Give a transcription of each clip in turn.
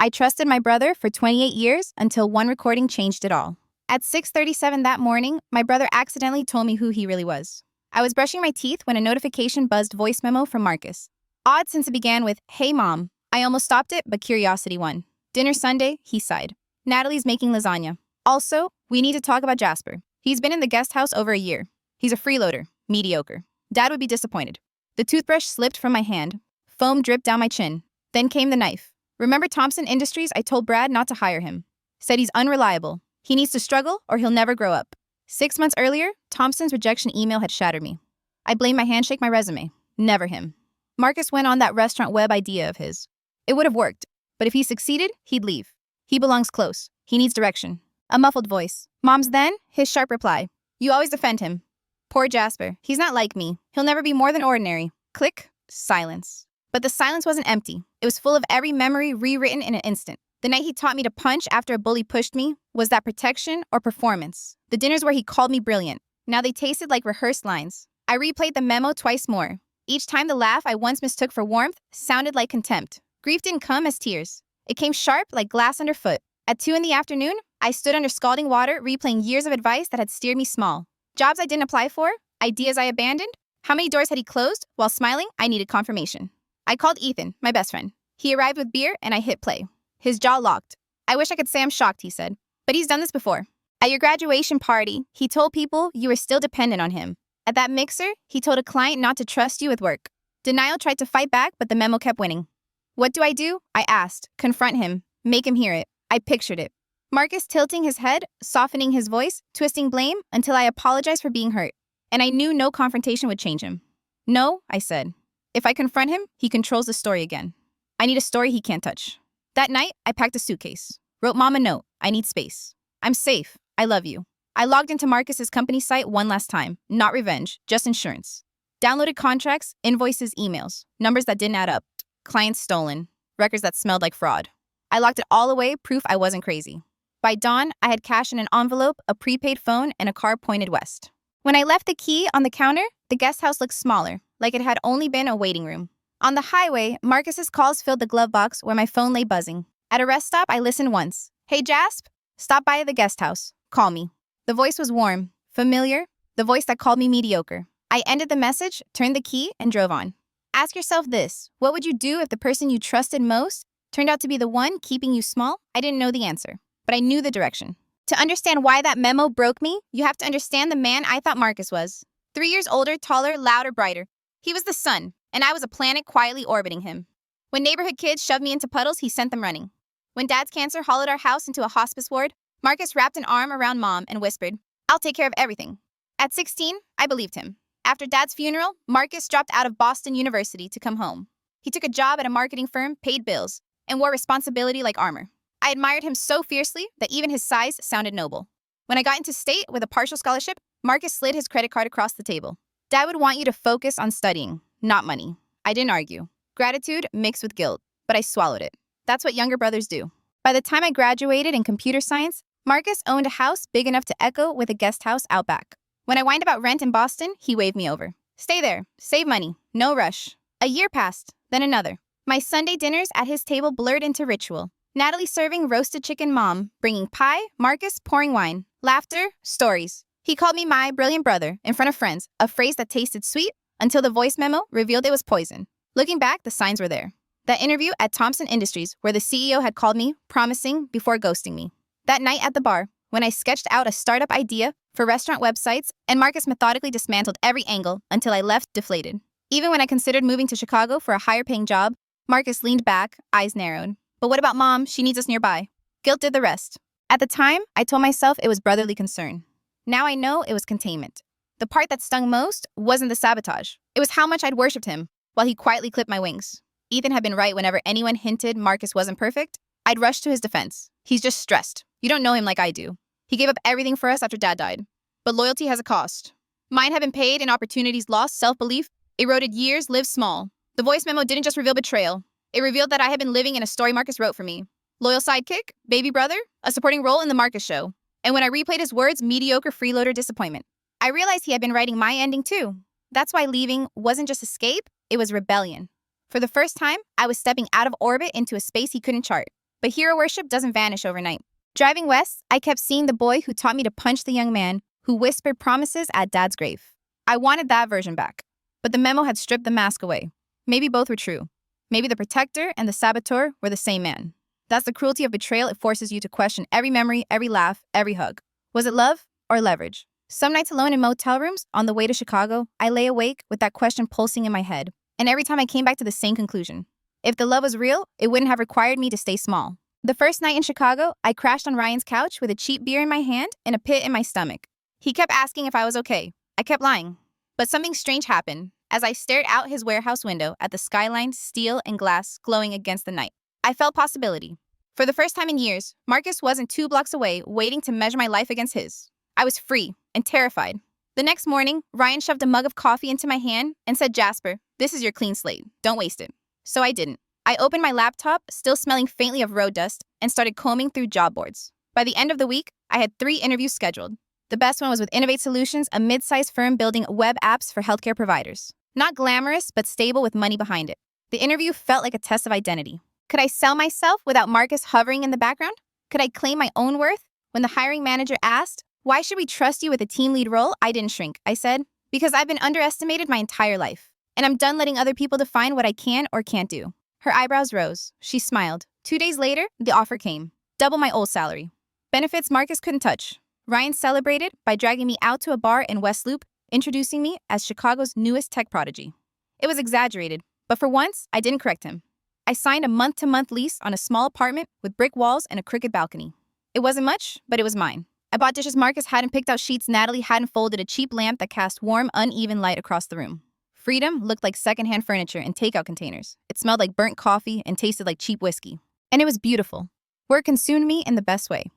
I trusted my brother for 28 years until one recording changed it all. At 6:37 that morning, my brother accidentally told me who he really was. I was brushing my teeth when a notification buzzed voice memo from Marcus. Odd since it began with, "Hey mom." I almost stopped it, but curiosity won. "Dinner Sunday," he sighed. "Natalie's making lasagna. Also, we need to talk about Jasper. He's been in the guest house over a year. He's a freeloader. Mediocre. Dad would be disappointed." The toothbrush slipped from my hand. Foam dripped down my chin. Then came the knife. Remember Thompson Industries? I told Brad not to hire him. Said he's unreliable. He needs to struggle or he'll never grow up. 6 months earlier, Thompson's rejection email had shattered me. I blamed my handshake, my resume. Never him. Marcus went on that restaurant web idea of his. It would have worked, but if he succeeded, he'd leave. He belongs close. He needs direction. A muffled voice. Mom's then, his sharp reply. "You always defend him." Poor Jasper. He's not like me. He'll never be more than ordinary. Click. Silence. But the silence wasn't empty. It was full of every memory rewritten in an instant. The night he taught me to punch after a bully pushed me, was that protection or performance? The dinners where he called me brilliant. Now they tasted like rehearsed lines. I replayed the memo twice more. Each time the laugh I once mistook for warmth sounded like contempt. Grief didn't come as tears. It came sharp like glass underfoot. At 2 in the afternoon, I stood under scalding water replaying years of advice that had steered me small. Jobs I didn't apply for, ideas I abandoned. How many doors had he closed? While smiling, I needed confirmation. I called Ethan, my best friend. He arrived with beer and I hit play. His jaw locked. "I wish I could say I'm shocked," he said. "But he's done this before. At your graduation party, he told people you were still dependent on him. At that mixer, he told a client not to trust you with work. Denial tried to fight back, but the memo kept winning. What do? I asked. Confront him. Make him hear it. I pictured it. Marcus tilting his head, softening his voice, twisting blame until I apologized for being hurt. And I knew no confrontation would change him. "No," I said. "If I confront him, he controls the story again. I need a story he can't touch." That night, I packed a suitcase. Wrote Mom a note. "I need space. I'm safe. I love you." I logged into Marcus's company site one last time. Not revenge, just insurance. Downloaded contracts, invoices, emails. Numbers that didn't add up. Clients stolen. Records that smelled like fraud. I locked it all away, proof I wasn't crazy. By dawn, I had cash in an envelope, a prepaid phone, and a car pointed west. When I left the key on the counter, the guest house looked smaller, like it had only been a waiting room. On the highway, Marcus's calls filled the glove box where my phone lay buzzing. At a rest stop, I listened once. "Hey, Jasp, stop by the guest house. Call me." The voice was warm, familiar, the voice that called me mediocre. I ended the message, turned the key, and drove on. Ask yourself this. What would you do if the person you trusted most turned out to be the one keeping you small? I didn't know the answer, but I knew the direction. To understand why that memo broke me, you have to understand the man I thought Marcus was. 3 years older, taller, louder, brighter. He was the sun, and I was a planet quietly orbiting him. When neighborhood kids shoved me into puddles, he sent them running. When Dad's cancer hollowed our house into a hospice ward, Marcus wrapped an arm around Mom and whispered, "I'll take care of everything." At 16, I believed him. After Dad's funeral, Marcus dropped out of Boston University to come home. He took a job at a marketing firm, paid bills, and wore responsibility like armor. I admired him so fiercely that even his size sounded noble. When I got into state with a partial scholarship, Marcus slid his credit card across the table. "Dad would want you to focus on studying, not money." I didn't argue. Gratitude mixed with guilt, but I swallowed it. That's what younger brothers do. By the time I graduated in computer science, Marcus owned a house big enough to echo with a guest house out back. When I whined about rent in Boston, he waved me over. "Stay there. Save money. No rush." A year passed, then another. My Sunday dinners at his table blurred into ritual. Natalie serving roasted chicken, Mom bringing pie, Marcus pouring wine. Laughter, stories. He called me my brilliant brother in front of friends, a phrase that tasted sweet until the voice memo revealed it was poison. Looking back, the signs were there. That interview at Thompson Industries where the CEO had called me, promising before ghosting me. That night at the bar, when I sketched out a startup idea for restaurant websites and Marcus methodically dismantled every angle until I left deflated. Even when I considered moving to Chicago for a higher paying job, Marcus leaned back, eyes narrowed. "But what about Mom? She needs us nearby." Guilt did the rest. At the time, I told myself it was brotherly concern. Now I know it was containment. The part that stung most wasn't the sabotage. It was how much I'd worshipped him while he quietly clipped my wings. Ethan had been right whenever anyone hinted Marcus wasn't perfect. I'd rush to his defense. "He's just stressed. You don't know him like I do. He gave up everything for us after Dad died. But loyalty has a cost. Mine had been paid in opportunities lost, self-belief, eroded years, lived small. The voice memo didn't just reveal betrayal. It revealed that I had been living in a story Marcus wrote for me. Loyal sidekick, baby brother, a supporting role in the Marcus show. And when I replayed his words, mediocre freeloader disappointment. I realized he had been writing my ending too. That's why leaving wasn't just escape, it was rebellion. For the first time, I was stepping out of orbit into a space he couldn't chart. But hero worship doesn't vanish overnight. Driving west, I kept seeing the boy who taught me to punch the young man who whispered promises at Dad's grave. I wanted that version back. But the memo had stripped the mask away. Maybe both were true. Maybe the protector and the saboteur were the same man. That's the cruelty of betrayal. It forces you to question every memory, every laugh, every hug. Was it love or leverage? Some nights alone in motel rooms on the way to Chicago, I lay awake with that question pulsing in my head. And every time I came back to the same conclusion. If the love was real, it wouldn't have required me to stay small. The first night in Chicago, I crashed on Ryan's couch with a cheap beer in my hand and a pit in my stomach. He kept asking if I was okay. I kept lying. But something strange happened as I stared out his warehouse window at the skyline, steel and glass glowing against the night. I felt possibility. For the first time in years, Marcus wasn't 2 blocks away waiting to measure my life against his. I was free and terrified. The next morning, Ryan shoved a mug of coffee into my hand and said, "Jasper, this is your clean slate. Don't waste it." So I didn't. I opened my laptop, still smelling faintly of road dust, and started combing through job boards. By the end of the week, I had 3 interviews scheduled. The best one was with Innovate Solutions, a mid-sized firm building web apps for healthcare providers. Not glamorous, but stable with money behind it. The interview felt like a test of identity. Could I sell myself without Marcus hovering in the background? Could I claim my own worth? When the hiring manager asked, "Why should we trust you with a team lead role?" I didn't shrink. I said, "Because I've been underestimated my entire life, and I'm done letting other people define what I can or can't do." Her eyebrows rose. She smiled. 2 days later, the offer came. Double my old salary. Benefits Marcus couldn't touch. Ryan celebrated by dragging me out to a bar in West Loop, introducing me as Chicago's newest tech prodigy. It was exaggerated, but for once, I didn't correct him. I signed a month-to-month lease on a small apartment with brick walls and a crooked balcony. It wasn't much, but it was mine. I bought dishes Marcus hadn't picked out, sheets Natalie hadn't folded, a cheap lamp that cast warm, uneven light across the room. Freedom looked like secondhand furniture in takeout containers. It smelled like burnt coffee and tasted like cheap whiskey. And it was beautiful. Work consumed me in the best way.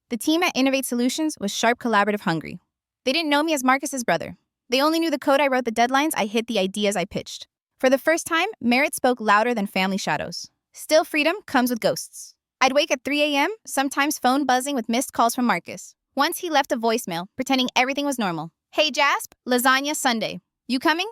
The team at Innovate Solutions was sharp, collaborative, hungry. They didn't know me as Marcus's brother. They only knew the code I wrote, the deadlines I hit, the ideas I pitched. For the first time, merit spoke louder than family shadows. Still, freedom comes with ghosts. I'd wake at 3 a.m., sometimes phone buzzing with missed calls from Marcus. Once he left a voicemail, pretending everything was normal. "Hey, Jasp, lasagna Sunday. You coming?"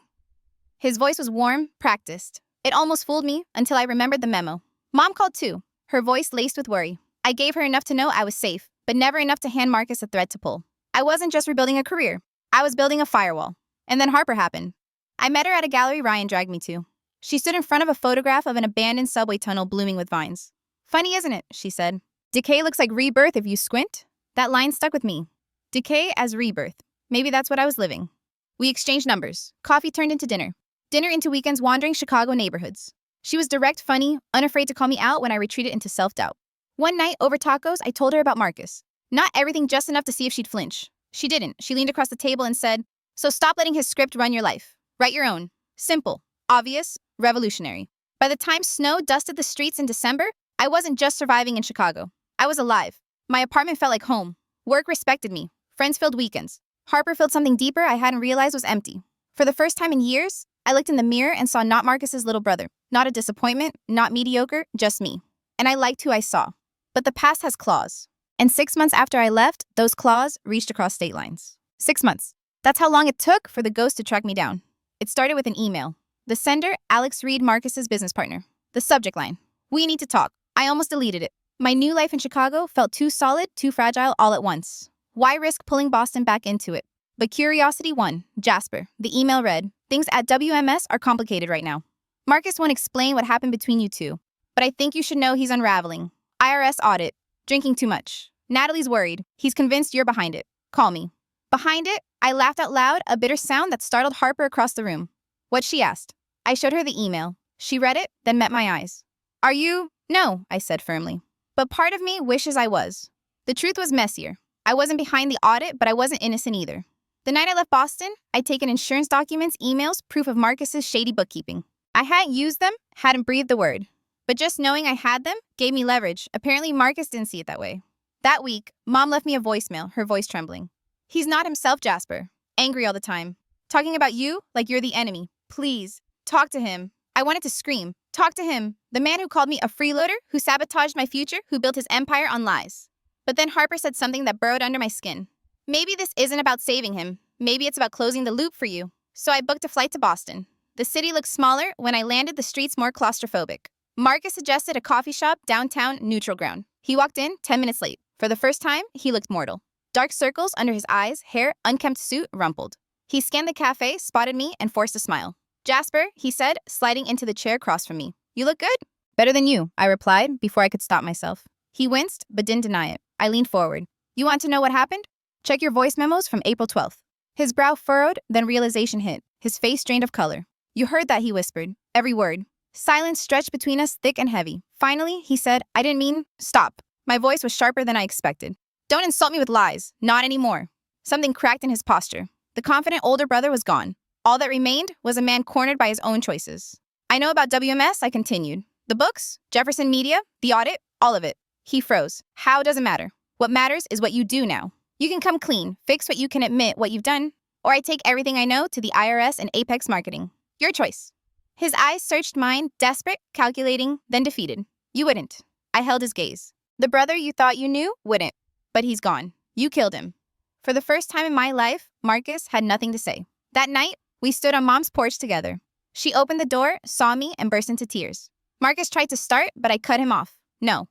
His voice was warm, practiced. It almost fooled me until I remembered the memo. Mom called too, her voice laced with worry. I gave her enough to know I was safe, but never enough to hand Marcus a thread to pull. I wasn't just rebuilding a career. I was building a firewall. And then Harper happened. I met her at a gallery Ryan dragged me to. She stood in front of a photograph of an abandoned subway tunnel blooming with vines. "Funny, isn't it?" she said. "Decay looks like rebirth if you squint." That line stuck with me. Decay as rebirth. Maybe that's what I was living. We exchanged numbers. Coffee turned into dinner. Dinner into weekends wandering Chicago neighborhoods. She was direct, funny, unafraid to call me out when I retreated into self-doubt. One night, over tacos, I told her about Marcus. Not everything, just enough to see if she'd flinch. She didn't. She leaned across the table and said, "So stop letting his script run your life. Write your own. Simple, obvious, revolutionary." By the time snow dusted the streets in December, I wasn't just surviving in Chicago. I was alive. My apartment felt like home. Work respected me. Friends filled weekends. Harper filled something deeper I hadn't realized was empty. For the first time in years, I looked in the mirror and saw not Marcus's little brother. Not a disappointment, not mediocre, just me. And I liked who I saw. But the past has claws. And 6 months after I left, those claws reached across state lines. 6 months. That's how long it took for the ghost to track me down. It started with an email. The sender, Alex Reed, Marcus's business partner. The subject line, "We need to talk." I almost deleted it. My new life in Chicago felt too solid, too fragile all at once. Why risk pulling Boston back into it? But curiosity won. Jasper. The email read, "Things at WMS are complicated right now. Marcus won't explain what happened between you two. But I think you should know he's unraveling. IRS audit. Drinking too much. Natalie's worried. He's convinced you're behind it. Call me." Behind it, I laughed out loud, a bitter sound that startled Harper across the room. What, she asked. I showed her the email. She read it, then met my eyes. "Are you?" "No," I said firmly. But part of me wishes I was. The truth was messier. I wasn't behind the audit, but I wasn't innocent either. The night I left Boston, I'd taken insurance documents, emails, proof of Marcus's shady bookkeeping. I hadn't used them, hadn't breathed a word. But just knowing I had them gave me leverage. Apparently, Marcus didn't see it that way. That week, Mom left me a voicemail, her voice trembling. "He's not himself, Jasper. Angry all the time. Talking about you like you're the enemy. Please, talk to him." I wanted to scream. Talk to him. The man who called me a freeloader, who sabotaged my future, who built his empire on lies. But then Harper said something that burrowed under my skin. "Maybe this isn't about saving him. Maybe it's about closing the loop for you." So I booked a flight to Boston. The city looked smaller. When I landed, the streets more claustrophobic. Marcus suggested a coffee shop downtown Neutral Ground. He walked in 10 minutes late. For the first time, he looked mortal. Dark circles under his eyes, hair, unkempt suit, rumpled. He scanned the cafe, spotted me, and forced a smile. "Jasper," he said, sliding into the chair across from me. "You look good." "Better than you," I replied before I could stop myself. He winced, but didn't deny it. I leaned forward. "You want to know what happened? Check your voice memos from April 12th. His brow furrowed, then realization hit. His face drained of color. "You heard that," he whispered. Every word. Silence stretched between us, thick and heavy. Finally, he said, "I didn't mean..." "Stop." My voice was sharper than I expected. "Don't insult me with lies. Not anymore." Something cracked in his posture. The confident older brother was gone. All that remained was a man cornered by his own choices. "I know about WMS," I continued. "The books, Jefferson Media, the audit, all of it." He froze. "How doesn't matter. What matters is what you do now. You can come clean, fix what you can admit what you've done, or I take everything I know to the IRS and Apex Marketing. Your choice." His eyes searched mine, desperate, calculating, then defeated. "You wouldn't." I held his gaze. "The brother you thought you knew wouldn't. But he's gone. You killed him." For the first time in my life, Marcus had nothing to say. That night, we stood on Mom's porch together. She opened the door, saw me, and burst into tears. Marcus tried to start, but I cut him off. "No.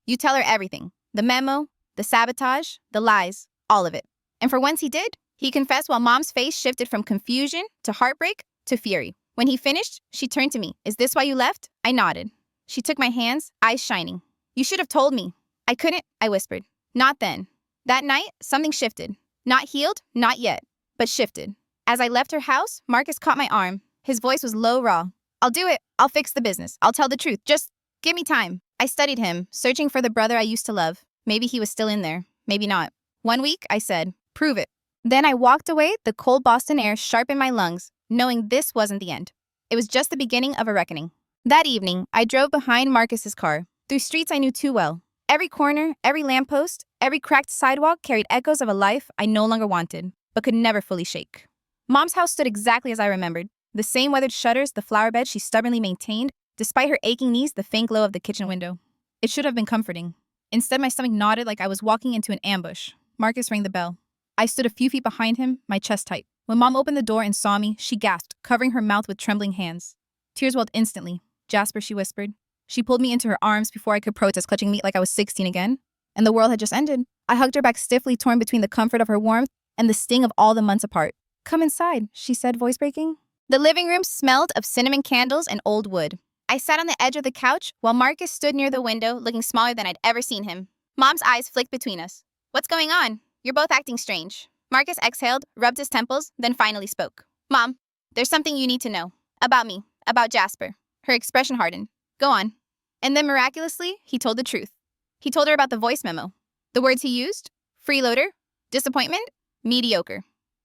You tell her everything. The memo, the sabotage, the lies, all of it." And for once he did. He confessed while Mom's face shifted from confusion to heartbreak to fury. When he finished, she turned to me. "Is this why you left?" I nodded. She took my hands, eyes shining. "You should have told me." "I couldn't," I whispered. "Not then." That night, something shifted. Not healed, not yet, but shifted. As I left her house, Marcus caught my arm. His voice was low, raw. "I'll do it. I'll fix the business. I'll tell the truth. Just give me time." I studied him, searching for the brother I used to love. Maybe he was still in there. Maybe not. "1 week," I said. "Prove it." Then I walked away, the cold Boston air sharp in my lungs, knowing this wasn't the end. It was just the beginning of a reckoning. That evening, I drove behind Marcus's car, through streets I knew too well. Every corner, every lamppost, every cracked sidewalk carried echoes of a life I no longer wanted, but could never fully shake. Mom's house stood exactly as I remembered. The same weathered shutters, the flower bed she stubbornly maintained, despite her aching knees, the faint glow of the kitchen window. It should have been comforting. Instead, my stomach knotted like I was walking into an ambush. Marcus rang the bell. I stood a few feet behind him, my chest tight. When Mom opened the door and saw me, she gasped, covering her mouth with trembling hands. Tears welled instantly. "Jasper," she whispered. She pulled me into her arms before I could protest, clutching me like I was 16 again. And the world had just ended. I hugged her back stiffly, torn between the comfort of her warmth and the sting of all the months apart. "Come inside," she said, voice breaking. The living room smelled of cinnamon candles and old wood. I sat on the edge of the couch while Marcus stood near the window, looking smaller than I'd ever seen him. Mom's eyes flicked between us. "What's going on? You're both acting strange." Marcus exhaled, rubbed his temples, then finally spoke. "Mom, there's something you need to know. About me. About Jasper." Her expression hardened. "Go on." And then miraculously, he told the truth. He told her about the voice memo. The words he used? Freeloader, disappointment, mediocre.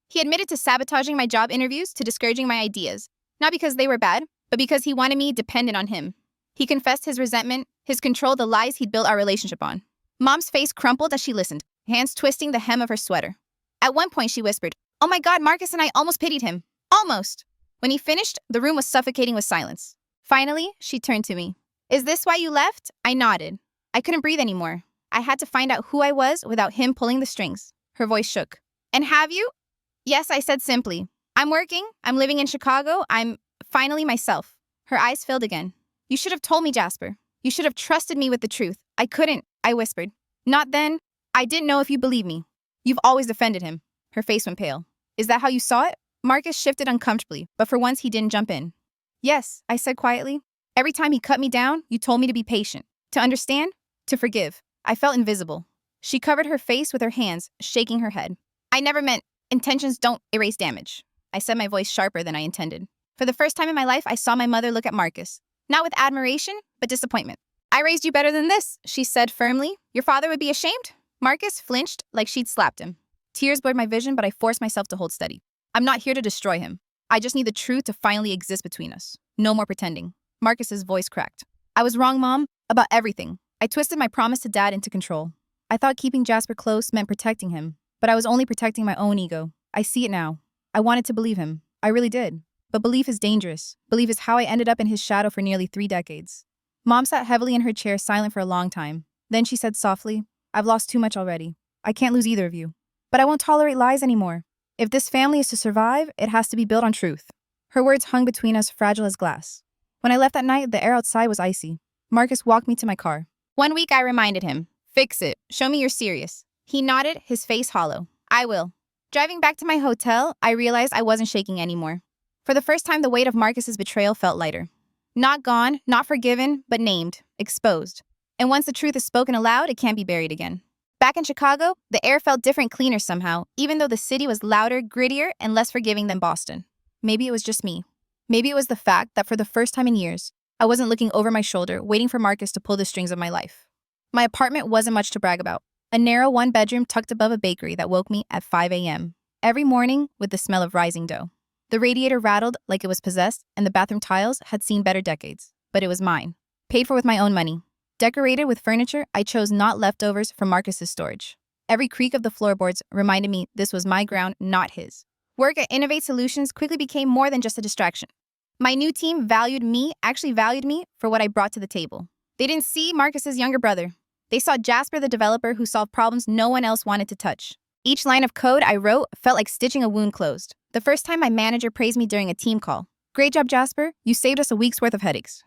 He admitted to sabotaging my job interviews, to discouraging my ideas. Not because they were bad, but because he wanted me dependent on him. He confessed his resentment, his control, the lies he'd built our relationship on. Mom's face crumpled as she listened, hands twisting the hem of her sweater. At one point, she whispered, "Oh my God, Marcus and I almost pitied him. Almost." When he finished, the room was suffocating with silence. Finally, she turned to me. "Is this why you left?" I nodded. I couldn't breathe anymore. I had to find out who I was without him pulling the strings. Her voice shook. "And have you?" "Yes," I said simply. "I'm working. I'm living in Chicago. I'm finally myself." Her eyes filled again. "You should have told me, Jasper. You should have trusted me with the truth." "I couldn't," I whispered. "Not then. I didn't know if you believed me. You've always defended him." Her face went pale. "Is that how you saw it?" Marcus shifted uncomfortably, but for once he didn't jump in. "Yes," I said quietly. "Every time he cut me down, you told me to be patient, to understand, to forgive." I felt invisible. She covered her face with her hands, shaking her head. "I never meant intentions don't erase damage." I said, my voice sharper than I intended. For the first time in my life, I saw my mother look at Marcus, not with admiration, but disappointment. "I raised you better than this," she said firmly. "Your father would be ashamed." Marcus flinched like she'd slapped him. Tears blurred my vision, but I forced myself to hold steady. "I'm not here to destroy him. I just need the truth to finally exist between us. No more pretending." Marcus's voice cracked. "I was wrong, Mom, about everything. I twisted my promise to Dad into control. I thought keeping Jasper close meant protecting him, but I was only protecting my own ego. I see it now. I wanted to believe him. I really did. But belief is dangerous. Belief is how I ended up in his shadow for nearly 3 decades. Mom sat heavily in her chair, silent for a long time. Then she said softly, "I've lost too much already. I can't lose either of you. But I won't tolerate lies anymore. If this family is to survive, it has to be built on truth." Her words hung between us, fragile as glass. When I left that night, the air outside was icy. Marcus walked me to my car. 1 week, I reminded him. Fix it. Show me you're serious. He nodded, his face hollow. I will. Driving back to my hotel, I realized I wasn't shaking anymore. For the first time, the weight of Marcus's betrayal felt lighter. Not gone, not forgiven, but named, exposed. And once the truth is spoken aloud, it can't be buried again. Back in Chicago, the air felt different, cleaner somehow, even though the city was louder, grittier, and less forgiving than Boston. Maybe it was just me. Maybe it was the fact that for the first time in years, I wasn't looking over my shoulder, waiting for Marcus to pull the strings of my life. My apartment wasn't much to brag about. A narrow one-bedroom tucked above a bakery that woke me at 5 a.m. every morning with the smell of rising dough. The radiator rattled like it was possessed, and the bathroom tiles had seen better decades. But it was mine. Paid for with my own money. Decorated with furniture I chose, not leftovers from Marcus's storage. Every creak of the floorboards reminded me this was my ground, not his. Work at Innovate Solutions quickly became more than just a distraction. My new team valued me for what I brought to the table. They didn't see Marcus's younger brother. They saw Jasper, the developer who solved problems no one else wanted to touch. Each line of code I wrote felt like stitching a wound closed. The first time my manager praised me during a team call. Great job, Jasper. You saved us a week's worth of headaches.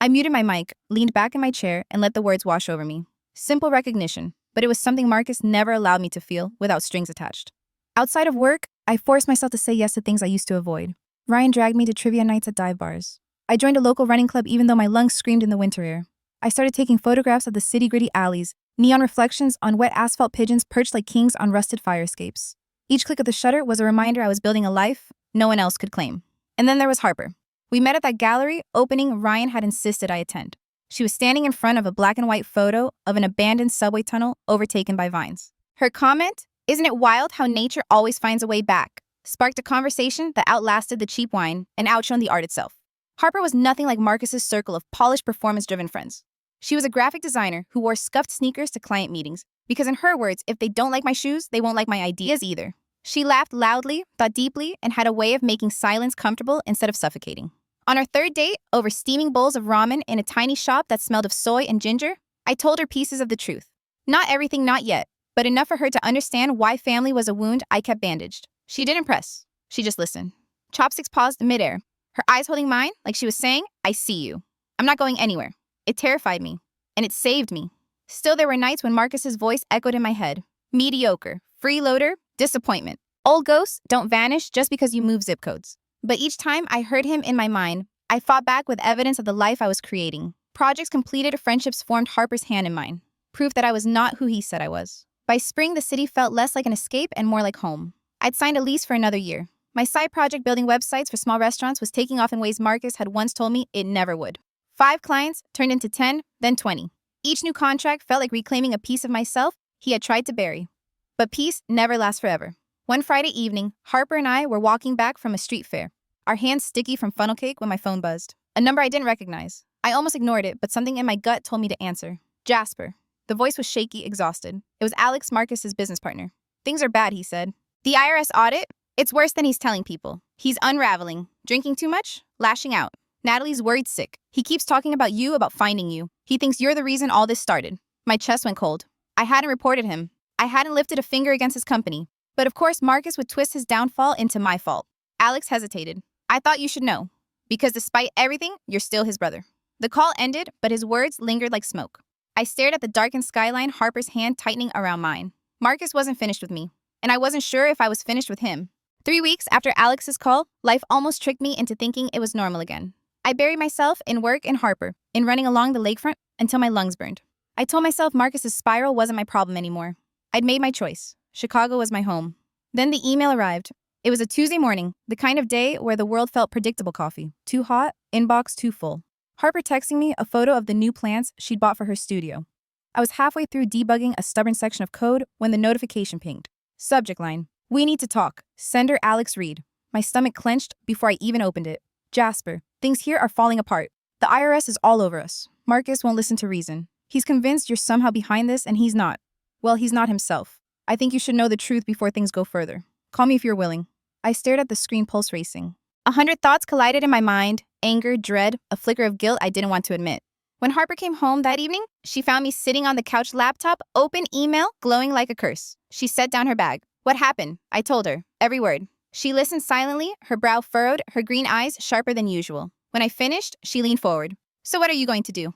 I muted my mic, leaned back in my chair, and let the words wash over me. Simple recognition, but it was something Marcus never allowed me to feel without strings attached. Outside of work, I forced myself to say yes to things I used to avoid. Ryan dragged me to trivia nights at dive bars. I joined a local running club even though my lungs screamed in the winter air. I started taking photographs of the city-gritty alleys, neon reflections on wet asphalt pigeons perched like kings on rusted fire escapes. Each click of the shutter was a reminder I was building a life no one else could claim. And then there was Harper. We met at that gallery opening Ryan had insisted I attend. She was standing in front of a black and white photo of an abandoned subway tunnel overtaken by vines. Her comment, "Isn't it wild how nature always finds a way back?" sparked a conversation that outlasted the cheap wine and outshone the art itself. Harper was nothing like Marcus's circle of polished, performance-driven friends. She was a graphic designer who wore scuffed sneakers to client meetings, because in her words, if they don't like my shoes, they won't like my ideas either. She laughed loudly, thought deeply, and had a way of making silence comfortable instead of suffocating. On our third date, over steaming bowls of ramen in a tiny shop that smelled of soy and ginger, I told her pieces of the truth. Not everything, not yet, but enough for her to understand why family was a wound I kept bandaged. She didn't press. She just listened. Chopsticks paused midair, her eyes holding mine like she was saying, "I see you. I'm not going anywhere." It terrified me, and it saved me. Still, there were nights when Marcus's voice echoed in my head. Mediocre, freeloader, disappointment. Old ghosts don't vanish just because you move zip codes. But each time I heard him in my mind, I fought back with evidence of the life I was creating. Projects completed, friendships formed, Harper's hand in mine. Proof that I was not who he said I was. By spring, the city felt less like an escape and more like home. I'd signed a lease for another year. My side project building websites for small restaurants was taking off in ways Marcus had once told me it never would. 5 clients turned into 10, then 20. Each new contract felt like reclaiming a piece of myself he had tried to bury. But peace never lasts forever. One Friday evening, Harper and I were walking back from a street fair, our hands sticky from funnel cake when my phone buzzed. A number I didn't recognize. I almost ignored it, but something in my gut told me to answer. Jasper. The voice was shaky, exhausted. It was Alex, Marcus's business partner. "Things are bad," he said. "The IRS audit? It's worse than he's telling people. He's unraveling. Drinking too much? Lashing out. Natalie's worried sick. He keeps talking about you, about finding you. He thinks you're the reason all this started." My chest went cold. I hadn't reported him. I hadn't lifted a finger against his company. But of course, Marcus would twist his downfall into my fault. Alex hesitated. "I thought you should know. Because despite everything, you're still his brother." The call ended, but his words lingered like smoke. I stared at the darkened skyline, Harper's hand tightening around mine. Marcus wasn't finished with me, and I wasn't sure if I was finished with him. 3 weeks after Alex's call, life almost tricked me into thinking it was normal again. I buried myself in work and Harper, in running along the lakefront until my lungs burned. I told myself Marcus's spiral wasn't my problem anymore. I'd made my choice. Chicago was my home. Then the email arrived. It was a Tuesday morning, the kind of day where the world felt predictable coffee. Too hot, inbox too full. Harper texting me a photo of the new plants she'd bought for her studio. I was halfway through debugging a stubborn section of code when the notification pinged. Subject line: "We need to talk. Sender Alex Reed." My stomach clenched before I even opened it. "Jasper, things here are falling apart. The IRS is all over us. Marcus won't listen to reason. He's convinced you're somehow behind this, and he's not. Well, he's not himself. I think you should know the truth before things go further. Call me if you're willing." I stared at the screen, pulse racing. 100 thoughts collided in my mind, anger, dread, a flicker of guilt I didn't want to admit. When Harper came home that evening, she found me sitting on the couch, laptop, open email, glowing like a curse. She set down her bag. "What happened?" I told her, every word. She listened silently, her brow furrowed, her green eyes sharper than usual. When I finished, she leaned forward. So what are you going to do?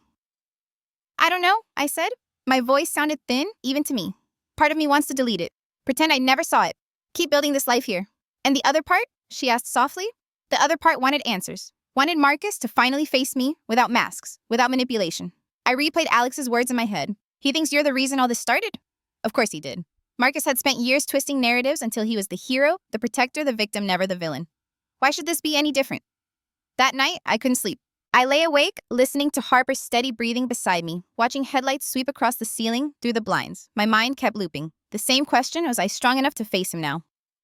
I don't know, I said. My voice sounded thin, even to me. Part of me wants to delete it. Pretend I never saw it. Keep building this life here. And the other part? She asked softly. The other part wanted answers. Wanted Marcus to finally face me without masks, without manipulation. I replayed Alex's words in my head. He thinks you're the reason all this started? Of course he did. Marcus had spent years twisting narratives until he was the hero, the protector, the victim, never the villain. Why should this be any different? That night, I couldn't sleep. I lay awake, listening to Harper's steady breathing beside me, watching headlights sweep across the ceiling through the blinds. My mind kept looping. The same question: was I strong enough to face him now?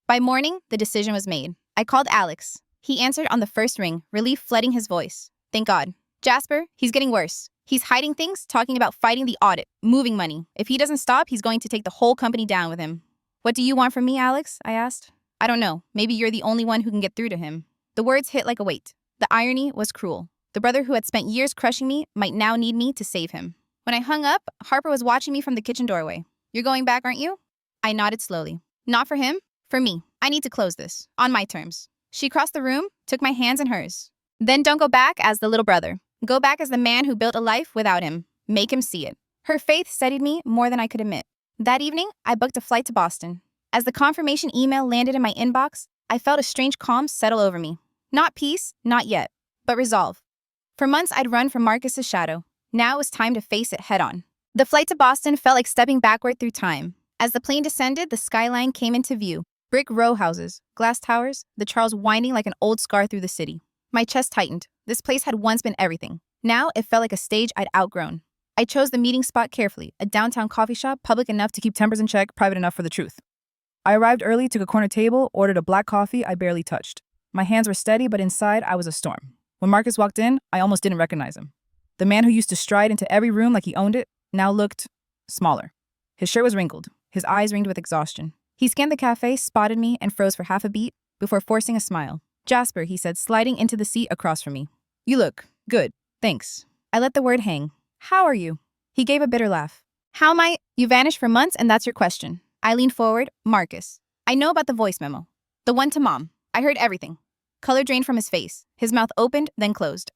By morning, the decision was made. I called Alex. He answered on the first ring, relief flooding his voice. Thank God. Jasper, he's getting worse. He's hiding things, talking about fighting the audit, moving money. If he doesn't stop, he's going to take the whole company down with him. What do you want from me, Alex? I asked. I don't know. Maybe you're the only one who can get through to him. The words hit like a weight. The irony was cruel. The brother who had spent years crushing me might now need me to save him. When I hung up, Harper was watching me from the kitchen doorway. You're going back, aren't you? I nodded slowly. Not for him, for me. I need to close this, on my terms. She crossed the room, took my hands in hers. Then don't go back as the little brother. Go back as the man who built a life without him. Make him see it. Her faith steadied me more than I could admit. That evening, I booked a flight to Boston. As the confirmation email landed in my inbox, I felt a strange calm settle over me. Not peace, not yet, but resolve. For months, I'd run from Marcus's shadow. Now it was time to face it head on. The flight to Boston felt like stepping backward through time. As the plane descended, the skyline came into view. Brick row houses, glass towers, the Charles winding like an old scar through the city. My chest tightened. This place had once been everything. Now it felt like a stage I'd outgrown. I chose the meeting spot carefully, a downtown coffee shop, public enough to keep tempers in check, private enough for the truth. I arrived early, took a corner table, ordered a black coffee I barely touched. My hands were steady, but inside I was a storm. When Marcus walked in, I almost didn't recognize him. The man who used to stride into every room like he owned it now looked smaller. His shirt was wrinkled, his eyes ringed with exhaustion. He scanned the cafe, spotted me, and froze for half a beat before forcing a smile. Jasper, he said, sliding into the seat across from me. You look good, thanks. I let the word hang. How are you? He gave a bitter laugh. How am I? You vanished for months and that's your question. I leaned forward. Marcus. I know about the voice memo. The one to Mom. I heard everything. Color drained from his face. His mouth opened, then closed.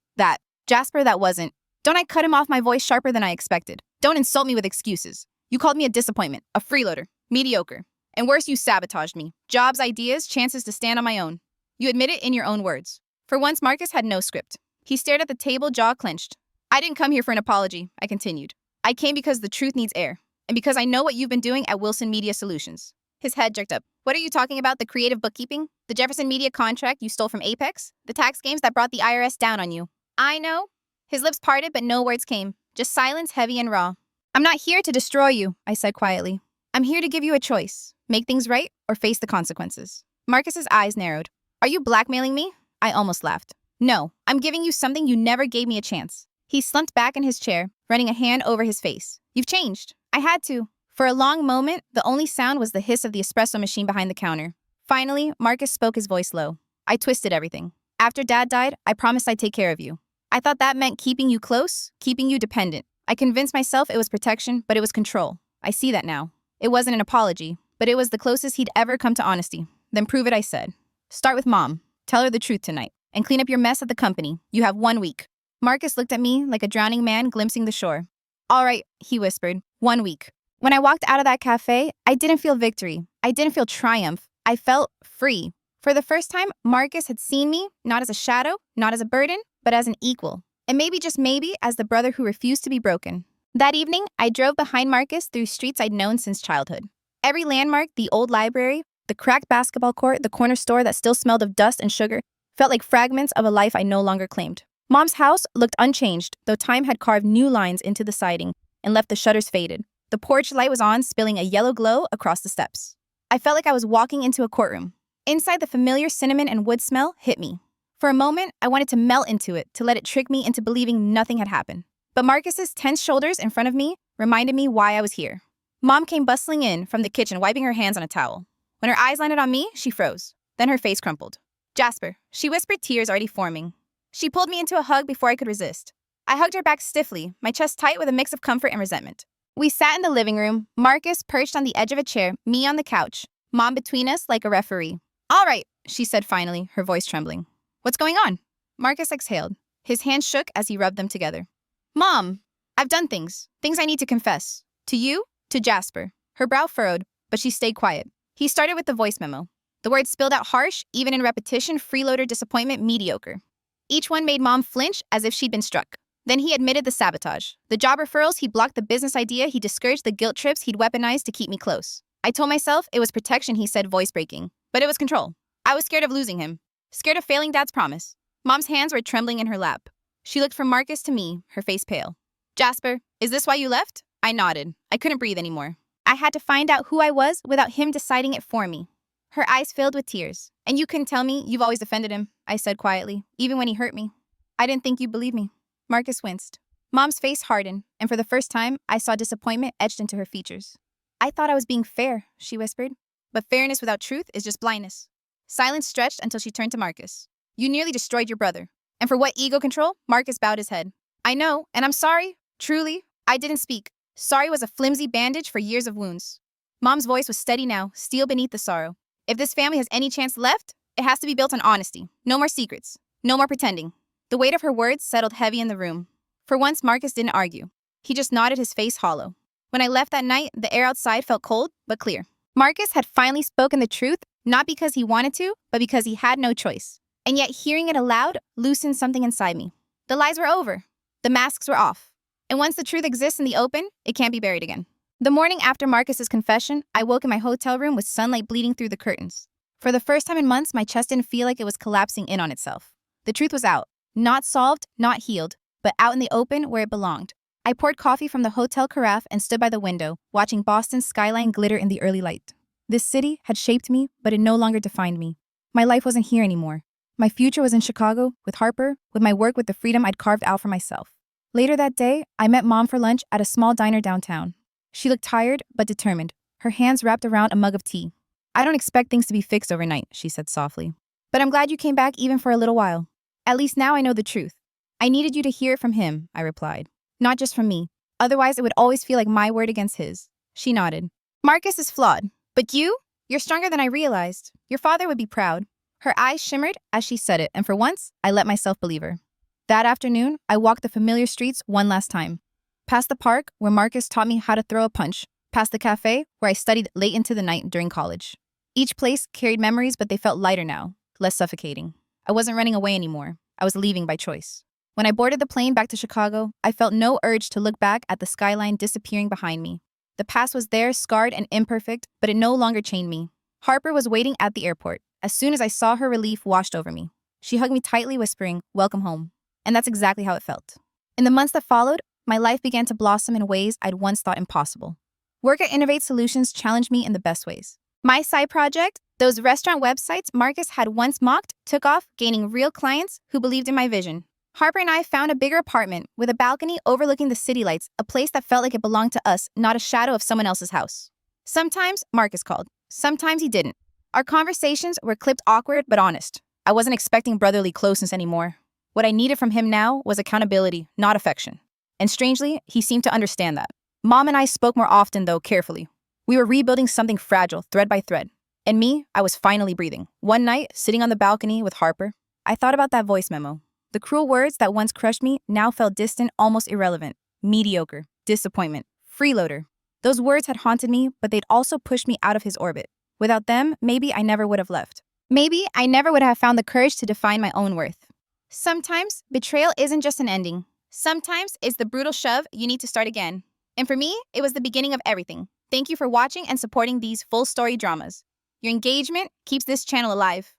Jasper, that wasn't. Don't I cut him off, my voice sharper than I expected. Don't insult me with excuses. You called me a disappointment, a freeloader, mediocre. And worse, you sabotaged me. Jobs, ideas, chances to stand on my own. You admit it in your own words. For once, Marcus had no script. He stared at the table, jaw clenched. I didn't come here for an apology, I continued. I came because the truth needs air. And because I know what you've been doing at Wilson Media Solutions. His head jerked up. What are you talking about? The creative bookkeeping? The Jefferson Media contract you stole from Apex? The tax games that brought the IRS down on you? I know. His lips parted, but no words came. Just silence, heavy and raw. I'm not here to destroy you, I said quietly. I'm here to give you a choice. Make things right or face the consequences. Marcus's eyes narrowed. Are you blackmailing me? I almost laughed. No, I'm giving you something you never gave me a chance. He slumped back in his chair, running a hand over his face. You've changed. I had to. For a long moment, the only sound was the hiss of the espresso machine behind the counter. Finally, Marcus spoke, his voice low. I twisted everything. After Dad died, I promised I'd take care of you. I thought that meant keeping you close, keeping you dependent. I convinced myself it was protection, but it was control. I see that now. It wasn't an apology, but it was the closest he'd ever come to honesty. Then prove it, I said. Start with Mom. Tell her the truth tonight. And clean up your mess at the company. You have 1 week. Marcus looked at me like a drowning man glimpsing the shore. All right, he whispered. 1 week. When I walked out of that cafe, I didn't feel victory. I didn't feel triumph. I felt free. For the first time, Marcus had seen me, not as a shadow, not as a burden, but as an equal. And maybe, just maybe, as the brother who refused to be broken. That evening, I drove behind Marcus through streets I'd known since childhood. Every landmark, the old library, the cracked basketball court, the corner store that still smelled of dust and sugar, felt like fragments of a life I no longer claimed. Mom's house looked unchanged, though time had carved new lines into the siding and left the shutters faded. The porch light was on, spilling a yellow glow across the steps. I felt like I was walking into a courtroom. Inside, the familiar cinnamon and wood smell hit me. For a moment, I wanted to melt into it, to let it trick me into believing nothing had happened. But Marcus's tense shoulders in front of me reminded me why I was here. Mom came bustling in from the kitchen, wiping her hands on a towel. When her eyes landed on me, she froze. Then her face crumpled. Jasper, she whispered, tears already forming. She pulled me into a hug before I could resist. I hugged her back stiffly, my chest tight with a mix of comfort and resentment. We sat in the living room, Marcus perched on the edge of a chair, me on the couch, Mom between us like a referee. All right, she said finally, her voice trembling. What's going on? Marcus exhaled. His hands shook as he rubbed them together. Mom, I've done things I need to confess. To you, to Jasper. Her brow furrowed, but she stayed quiet. He started with the voice memo. The words spilled out harsh, even in repetition, freeloader, disappointment, mediocre. Each one made Mom flinch as if she'd been struck. Then he admitted the sabotage. The job referrals, he blocked the business idea, he discouraged the guilt trips he'd weaponized to keep me close. I told myself it was protection, he said, voice breaking. But it was control. I was scared of losing him. Scared of failing Dad's promise. Mom's hands were trembling in her lap. She looked from Marcus to me, her face pale. Jasper, is this why you left? I nodded. I couldn't breathe anymore. I had to find out who I was without him deciding it for me. Her eyes filled with tears. And you couldn't tell me you've always defended him, I said quietly, even when he hurt me. I didn't think you'd believe me. Marcus winced. Mom's face hardened, and for the first time, I saw disappointment etched into her features. I thought I was being fair, she whispered. But fairness without truth is just blindness. Silence stretched until she turned to Marcus. You nearly destroyed your brother. And for what ego control? Marcus bowed his head. I know, and I'm sorry. Truly, I didn't speak. Sorry was a flimsy bandage for years of wounds. Mom's voice was steady now, steel beneath the sorrow. If this family has any chance left, it has to be built on honesty. No more secrets. No more pretending. The weight of her words settled heavy in the room. For once, Marcus didn't argue. He just nodded, his face hollow. When I left that night, the air outside felt cold, but clear. Marcus had finally spoken the truth, not because he wanted to, but because he had no choice. And yet hearing it aloud loosened something inside me. The lies were over. The masks were off. And once the truth exists in the open, it can't be buried again. The morning after Marcus's confession, I woke in my hotel room with sunlight bleeding through the curtains. For the first time in months, my chest didn't feel like it was collapsing in on itself. The truth was out. Not solved, not healed, but out in the open where it belonged. I poured coffee from the hotel carafe and stood by the window, watching Boston's skyline glitter in the early light. This city had shaped me, but it no longer defined me. My life wasn't here anymore. My future was in Chicago, with Harper, with my work, with the freedom I'd carved out for myself. Later that day, I met Mom for lunch at a small diner downtown. She looked tired, but determined, her hands wrapped around a mug of tea. I don't expect things to be fixed overnight, she said softly. But I'm glad you came back even for a little while. At least now I know the truth. I needed you to hear it from him, I replied. Not just from me. Otherwise, it would always feel like my word against his. She nodded. Marcus is flawed. But you're stronger than I realized. Your father would be proud. Her eyes shimmered as she said it, and for once, I let myself believe her. That afternoon, I walked the familiar streets one last time. Past the park, where Marcus taught me how to throw a punch. Past the cafe, where I studied late into the night during college. Each place carried memories, but they felt lighter now, less suffocating. I wasn't running away anymore. I was leaving by choice. When I boarded the plane back to Chicago, I felt no urge to look back at the skyline disappearing behind me. The past was there, scarred and imperfect, but it no longer chained me. Harper was waiting at the airport. As soon as I saw her, relief washed over me. She hugged me tightly, whispering, "Welcome home." And that's exactly how it felt. In the months that followed, my life began to blossom in ways I'd once thought impossible. Work at Innovate Solutions challenged me in the best ways. My side project, those restaurant websites Marcus had once mocked, took off, gaining real clients who believed in my vision. Harper and I found a bigger apartment with a balcony overlooking the city lights, a place that felt like it belonged to us, not a shadow of someone else's house. Sometimes Marcus called. Sometimes he didn't. Our conversations were clipped, awkward, but honest. I wasn't expecting brotherly closeness anymore. What I needed from him now was accountability, not affection. And strangely, he seemed to understand that. Mom and I spoke more often, though carefully. We were rebuilding something fragile, thread by thread. And me, I was finally breathing. One night, sitting on the balcony with Harper, I thought about that voice memo. The cruel words that once crushed me now felt distant, almost irrelevant. Mediocre, disappointment, freeloader. Those words had haunted me, but they'd also pushed me out of his orbit. Without them, maybe I never would have left. Maybe I never would have found the courage to define my own worth. Sometimes, betrayal isn't just an ending. Sometimes it's the brutal shove you need to start again. And for me, it was the beginning of everything. Thank you for watching and supporting these full story dramas. Your engagement keeps this channel alive.